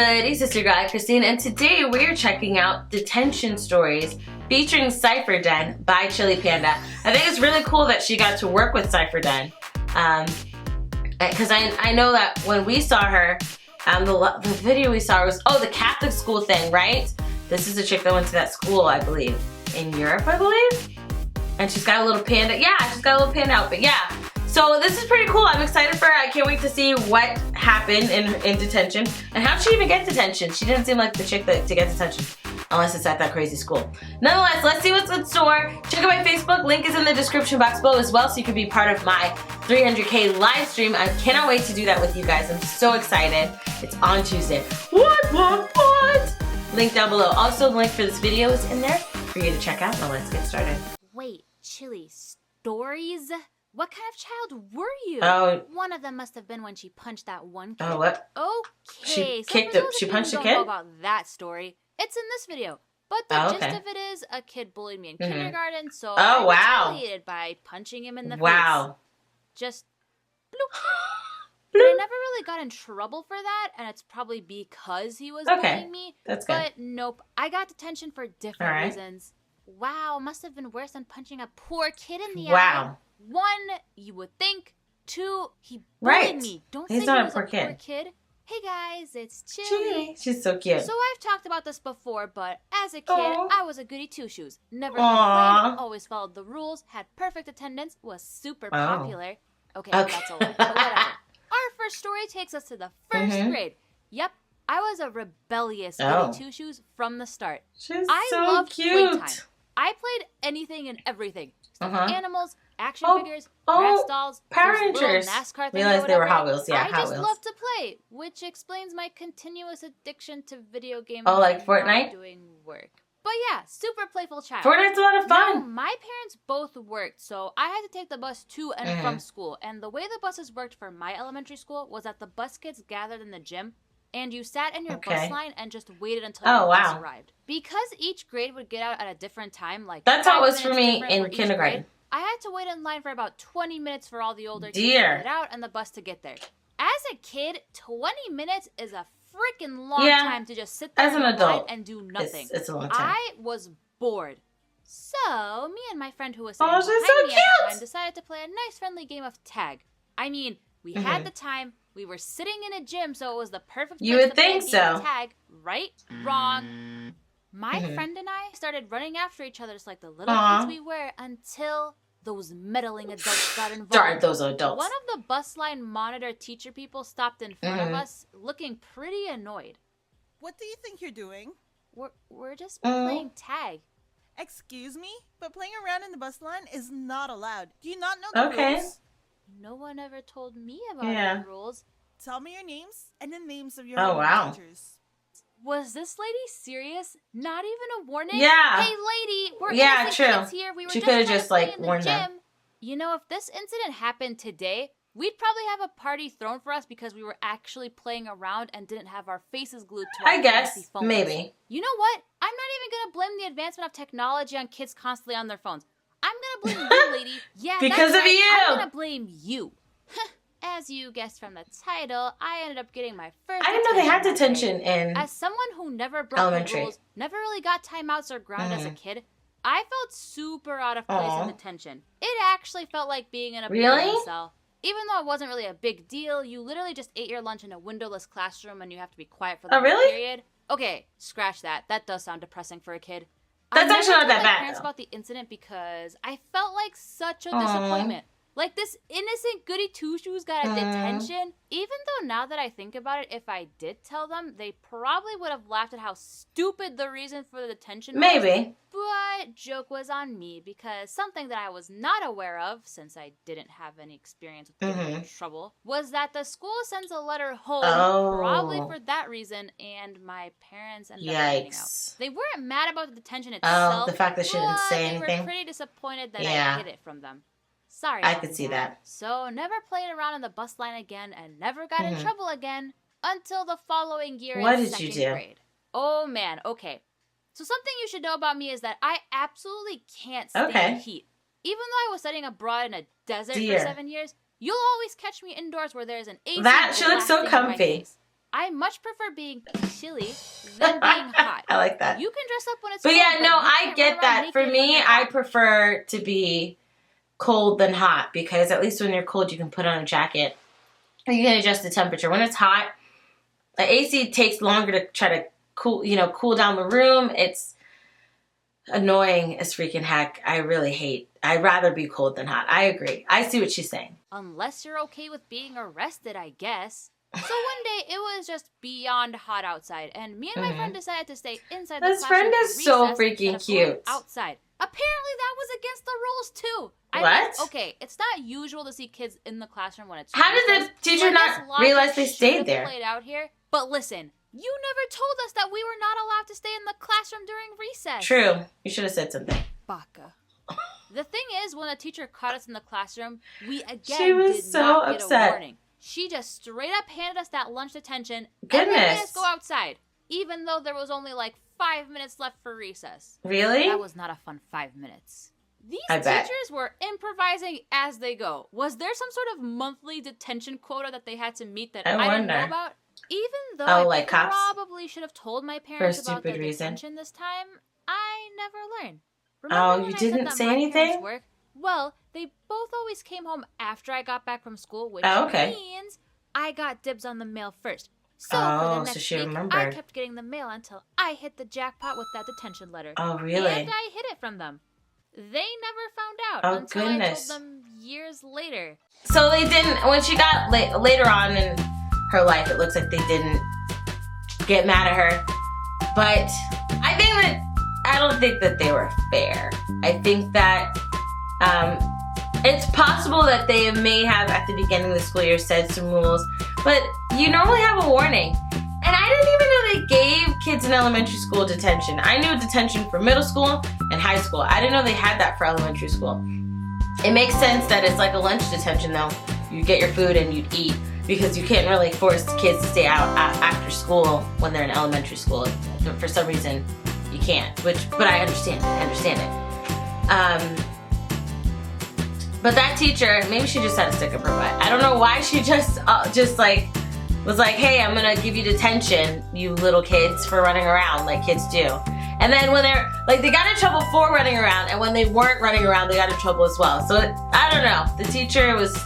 goody, sister girl AyChristene, and today we're checking out Detention Stories featuring Cypher Den by Chillypanda. I think it's really cool that she got to work with Cypher Den, because I know that when we saw her, the video we saw was, the Catholic school thing, right? This is a chick that went to that school, I believe, in Europe, I believe? And she's got a little panda, she's got a little panda outfit, So this is pretty cool. I'm excited for her. I can't wait to see what happened in detention. And how did she even get detention? She didn't seem like the chick to get detention. Unless it's at that crazy school. Nonetheless, let's see what's in store. Check out my Facebook. Link is in the description box below as well, so you can be part of my 300K live stream. I cannot wait to do that with you guys. I'm so excited. It's on Tuesday. What? Link down below. Also, the link for this video is in there for you to check out. Now let's get started. Wait, Chilly, stories? What kind of child were you? Oh. One of them must have been when she punched that one kid. Oh, what? Okay. She punched a kid? Don't know about that story. It's in this video. But the gist of it is a kid bullied me in kindergarten, so I retaliated by punching him in the face. Just bloop. But I never really got in trouble for that, and it's probably because he was bullying me. That's good. But nope, I got detention for different reasons. Wow, must have been worse than punching a poor kid in the eye. One, you would think. Two, he bullied me. Don't say he was a poor kid. Hey guys, it's Chilly. She's so cute. So I've talked about this before, but as a kid, I was a goody two-shoes. Never complained, always followed the rules, had perfect attendance, was super popular. Okay, that's a lot, but whatever. Our first story takes us to the first grade. Yep, I was a rebellious goody two-shoes from the start. I loved cute. playtime. I played anything and everything. Stuffed animals, action figures, grass dolls, Power little Rangers. NASCAR thing. Realized they were Hot Wheels. I Hot just Wheels. love to play, which explains my continuous addiction to video games. Like Fortnite? Doing work. But yeah, super playful child. Fortnite's a lot of fun. Now, my parents both worked, so I had to take the bus to and from school. And the way the buses worked for my elementary school was that the bus kids gathered in the gym, and you sat in your bus line and just waited until your bus arrived. Because each grade would get out at a different time, like that's how it was for me in kindergarten. Grade, I had to wait in line for about 20 minutes for all the older kids to get out and the bus to get there. As a kid, 20 minutes is a freaking long time to just sit there as an adult and do nothing. It's a long time. I was bored. So, me and my friend who was sitting behind me at the time decided to play a nice friendly game of tag. I mean, we had the time, we were sitting in a gym, so it was the perfect place to play a game of tag. Right? Wrong. My friend and I started running after each other just like the little kids we were until those meddling adults got involved. Darn those adults. One of the bus line monitor teacher people stopped in front of us looking pretty annoyed. What do you think you're doing? We're just playing tag. Excuse me? But playing around in the bus line is not allowed. Do you not know the rules? No one ever told me about the rules. Tell me your names and the names of your teachers. Was this lady serious? Not even a warning? Yeah. Hey, lady, we're innocent kids here. We were just like warned them. You know, if this incident happened today, we'd probably have a party thrown for us because we were actually playing around and didn't have our faces glued to our fancy phones. Maybe. You know what? I'm not even going to blame the advancement of technology on kids constantly on their phones. I'm going to blame you, lady. Yeah, because of you. I'm going to blame you. As you guessed from the title, I ended up getting my first I didn't know they had detention in As someone who never broke the rules, never really got timeouts or grounded as a kid, I felt super out of place in detention. It actually felt like being in a prison cell. Even though it wasn't really a big deal, you literally just ate your lunch in a windowless classroom and you have to be quiet for the whole period. Okay, scratch that. That does sound depressing for a kid. That's actually not that bad. I told my parents about the incident because I felt like such a disappointment. Like, this innocent goody two-shoes got a detention. Even though now that I think about it, if I did tell them, they probably would have laughed at how stupid the reason for the detention was. Maybe. But joke was on me because something that I was not aware of, since I didn't have any experience with getting in trouble, was that the school sends a letter home, probably for that reason, and my parents ended up finding out. They weren't mad about the detention itself. The fact that she didn't say anything. They were pretty disappointed that I hid it from them. Sorry. I could see that. So, never played around in the bus line again and never got in trouble again until the following year in second grade. Oh, man. Okay. So, something you should know about me is that I absolutely can't stand heat. Even though I was studying abroad in a desert for 7 years, you'll always catch me indoors where there's an AC. She looks so comfy. I much prefer being chilly than being hot. I like that. You can dress up when it's but cold, yeah, no, but you I can't get run around that. naked For when me, you're I hot. prefer to be cold than hot because at least when you're cold, you can put on a jacket. Or you can adjust the temperature. When it's hot, the AC takes longer to try to cool down the room. It's annoying as freaking heck. I'd rather be cold than hot. I agree. I see what she's saying. Unless you're okay with being arrested, I guess. So one day, it was just beyond hot outside, and me and my friend decided to stay inside the classroom. This friend is so recess freaking instead of going cute. outside. Apparently, that was against the rules, too. I What? mean, okay, it's not usual to see kids in the classroom when it's How did recess, the teacher so I not guess logic realize they should stayed have there? Played out here. But listen, you never told us that we were not allowed to stay in the classroom during recess. True. You should have said something. Baka. The thing is, when the teacher caught us in the classroom, we again She was did so not get upset. a warning. She just straight up handed us that lunch detention and Goodness. then made us go outside, even though there was only like 5 minutes left for recess. Really? That was not a fun 5 minutes. These I bet. teachers were improvising as they go. Was there some sort of monthly detention quota that they had to meet that I didn't know wonder. about? Even though I like cops? probably should have told my parents For a about the stupid reason. detention this time, I never learned. Oh, Remember you when I didn't said that say my parents anything? work? Well, they both always came home after I got back from school, which Oh, okay. means I got dibs on the mail first. So for Oh, the so next she week, I remembered. kept getting the mail until I hit the jackpot with that detention letter. Oh, really? And I hid it from them. They never found out Oh, until goodness. I told them years later. So they didn't, when she got later on in her life, it looks like they didn't get mad at her. But I don't think that they were fair. I think that it's possible that they may have at the beginning of the school year said some rules, but you normally have a warning. And I didn't even know they gave kids in elementary school detention. I knew detention for middle school and high school. I didn't know they had that for elementary school. It makes sense that it's like a lunch detention though. You get your food and you eat because you can't really force kids to stay out after school when they're in elementary school. For some reason, you can't, but I understand. I understand it. But that teacher, maybe she just had a stick up her butt. I don't know why she just like was like, hey, I'm gonna give you detention, you little kids, for running around like kids do. And then when they're, like, they got in trouble for running around, and when they weren't running around, they got in trouble as well. So, I don't know. The teacher was,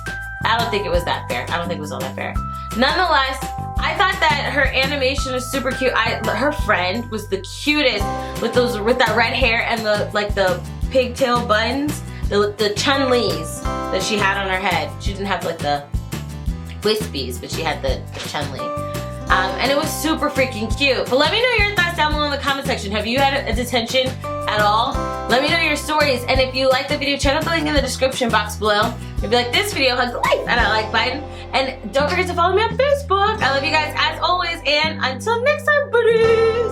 I don't think it was that fair. I don't think it was all that fair. Nonetheless, I thought that her animation was super cute. Her friend was the cutest with that red hair and the pigtail buns, the Chun-Li's that she had on her head. She didn't have like the wispies, but she had the Chun-Li. And it was super freaking cute. But let me know your thoughts down below in the comment section. Have you had a detention at all? Let me know your stories. And if you like the video, check out the link in the description box below. If you like this video, hug the like and that like button. And don't forget to follow me on Facebook. I love you guys as always. And until next time, buddies.